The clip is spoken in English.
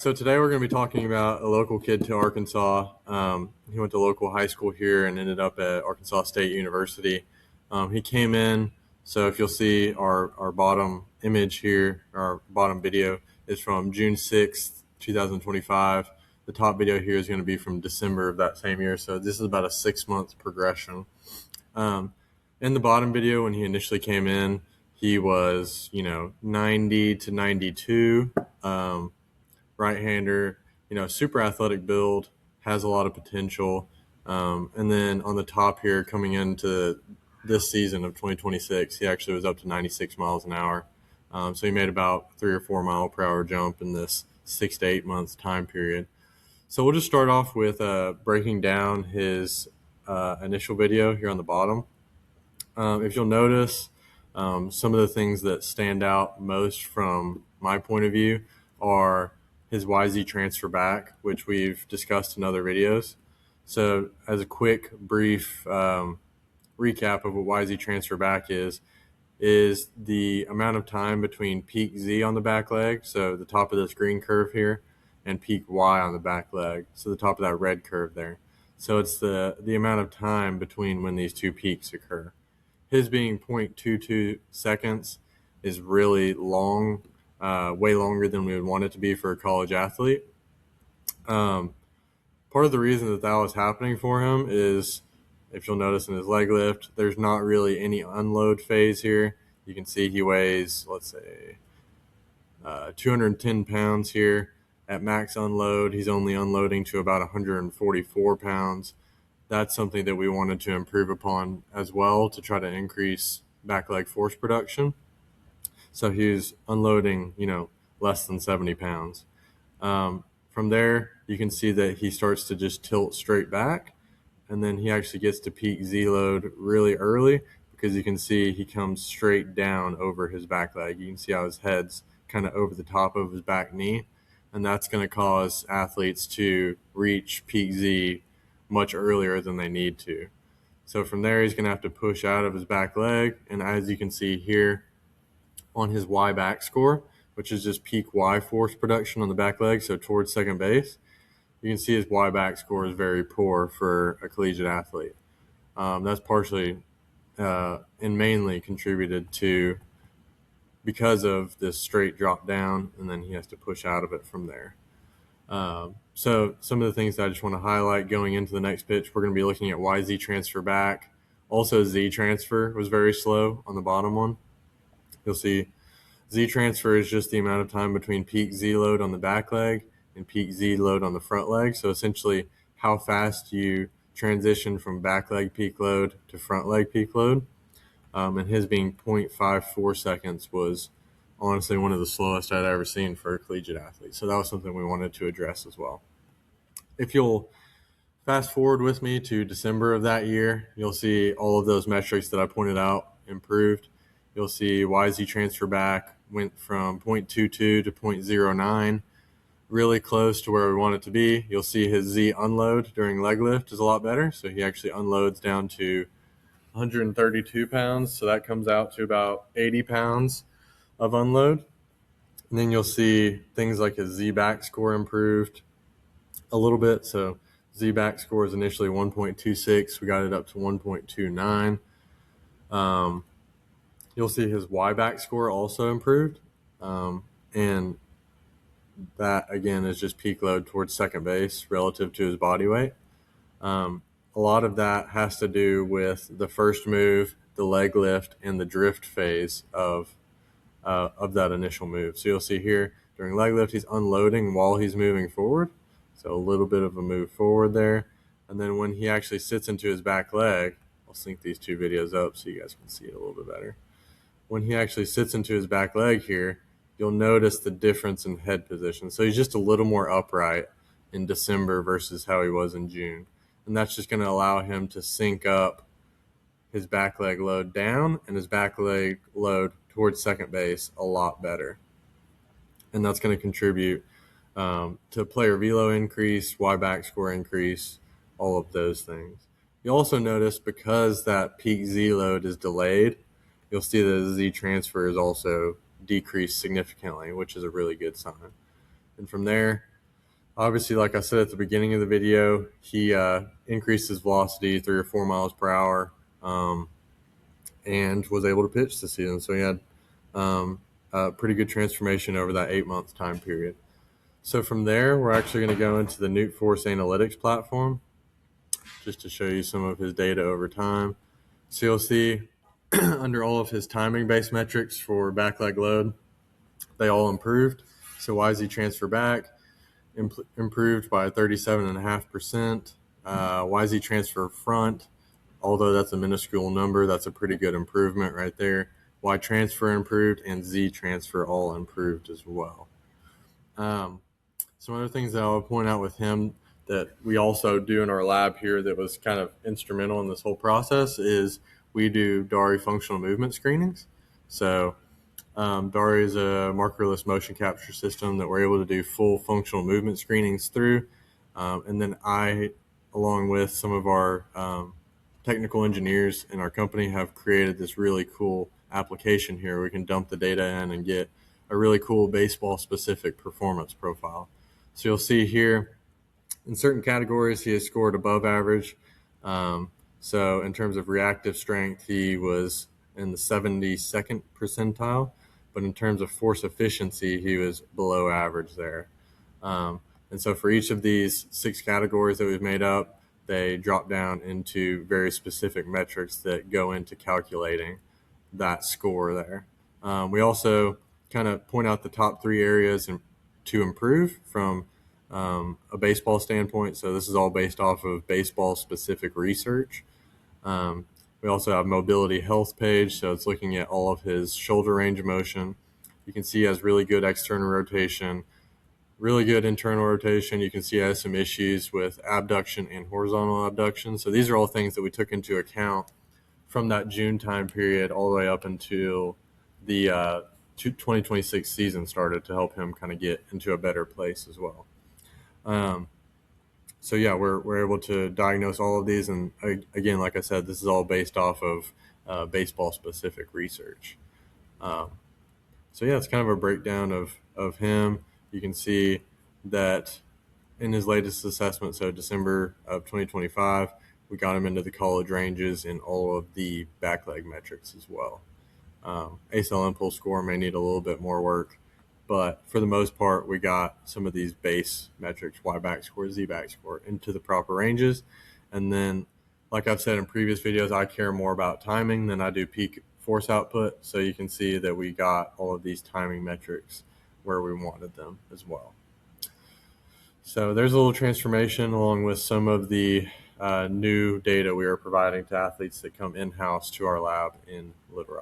So today we're going to be talking about a local kid to Arkansas. He went to local high school here and ended up at Arkansas State University. He came in, so if you'll see our bottom image here, our bottom video is from June 6th, 2025. The top video here is going to be from December of that same year. So this is about a 6-month progression. In the bottom video, when he initially came in, he was, 90 to 92. Right-hander, super athletic build, has a lot of potential. And then on the top here, coming into this season of 2026, he actually was up to 96 miles an hour. So he made about 3 or 4 mile per hour jump in this 6 to 8 months time period. So we'll just start off with breaking down his initial video here on the bottom. If you'll notice, some of the things that stand out most from my point of view are his YZ transfer back, which we've discussed in other videos. So as a quick, brief recap of what YZ transfer back is the amount of time between peak Z on the back leg, so the top of this green curve here, and peak Y on the back leg, so the top of that red curve there. So it's the amount of time between when these two peaks occur. His being 0.22 seconds is really long, way longer than we would want it to be for a college athlete. Part of the reason that was happening for him is, if you'll notice in his leg lift, there's not really any unload phase here. You can see he weighs, let's say, 210 pounds here. At max unload, he's only unloading to about 144 pounds. That's something that we wanted to improve upon as well to try to increase back leg force production. So he was unloading, less than 70 pounds. From there, you can see that he starts to just tilt straight back, and then he actually gets to peak Z load really early because you can see he comes straight down over his back leg. You can see how his head's kind of over the top of his back knee, and that's going to cause athletes to reach peak Z much earlier than they need to. So from there, he's going to have to push out of his back leg, and as you can see here on his Y back score, which is just peak Y force production on the back leg, so towards second base, you can see his Y back score is very poor for a collegiate athlete. That's partially and mainly contributed to because of this straight drop down, and then he has to push out of it from there. So some of the things that I just want to highlight going into the next pitch, we're going to be looking at YZ transfer back. Also, Z transfer was very slow on the bottom one. You'll see Z transfer is just the amount of time between peak Z load on the back leg and peak Z load on the front leg. So essentially how fast you transition from back leg peak load to front leg peak load. And his being 0.54 seconds was honestly one of the slowest I'd ever seen for a collegiate athlete. So that was something we wanted to address as well. If you'll fast forward with me to December of that year, you'll see all of those metrics that I pointed out improved. You'll see YZ transfer back went from 0.22 to 0.09, really close to where we want it to be. You'll see his Z unload during leg lift is a lot better. So he actually unloads down to 132 pounds. So that comes out to about 80 pounds of unload. And then you'll see things like his Z back score improved a little bit. So Z back score is initially 1.26. We got it up to 1.29. You'll see his Y back score also improved. And that, again, is just peak load towards second base relative to his body weight. A lot of that has to do with the first move, the leg lift, and the drift phase of that initial move. So you'll see here during leg lift, he's unloading while he's moving forward. So a little bit of a move forward there. And then when he actually sits into his back leg, I'll sync these two videos up so you guys can see it a little bit better. When he actually sits into his back leg here, you'll notice the difference in head position. So he's just a little more upright in December versus how he was in June. And that's just going to allow him to sync up his back leg load down and his back leg load towards second base a lot better. And that's going to contribute to player velo increase, Y back score increase, all of those things. You'll also notice because that peak Z load is delayed, you'll see that the Z transfer is also decreased significantly, which is a really good sign. And from there, Obviously, like I said at the beginning of the video, he increased his velocity 3 or 4 miles per hour and was able to pitch this season. So he had a pretty good transformation over that 8-month time period. So from there, we're actually going to go into the NewtForce analytics platform just to show you some of his data over time. So you'll see under all of his timing-based metrics for back leg load, they all improved. So YZ transfer back improved by 37.5%. YZ transfer front, although that's a minuscule number, that's a pretty good improvement right there. Y transfer improved and Z transfer all improved as well. Some other things that I'll point out with him that we also do in our lab here that was kind of instrumental in this whole process is we do DARI functional movement screenings. So DARI is a markerless motion capture system that we're able to do full functional movement screenings through. And then I, along with some of our technical engineers in our company, have created this really cool application here. We can dump the data in and get a really cool baseball specific performance profile. So you'll see here in certain categories, he has scored above average. So in terms of reactive strength, he was in the 72nd percentile, but in terms of force efficiency, he was below average there. And so for each of these 6 categories that we've made up, they drop down into very specific metrics that go into calculating that score there. We also kind of point out the top 3 areas to improve from a baseball standpoint. So this is all based off of baseball specific research. We also have mobility health page. So it's looking at all of his shoulder range of motion. You can see he has really good external rotation, really good internal rotation. You can see he has some issues with abduction and horizontal abduction. So these are all things that we took into account from that June time period all the way up until the 2026 season started to help him kind of get into a better place as well. So yeah, we're able to diagnose all of these, and again, like I said, this is all based off of baseball specific research. So yeah, it's kind of a breakdown of him. You can see that in his latest assessment, so December of 2025, we got him into the college ranges in all of the back leg metrics as well. ACL impulse score may need a little bit more work, but for the most part, we got some of these base metrics, Y back score, Z back score, into the proper ranges. And then, like I've said in previous videos, I care more about timing than I do peak force output. So you can see that we got all of these timing metrics where we wanted them as well. So there's a little transformation along with some of the new data we are providing to athletes that come in-house to our lab in Little Rock.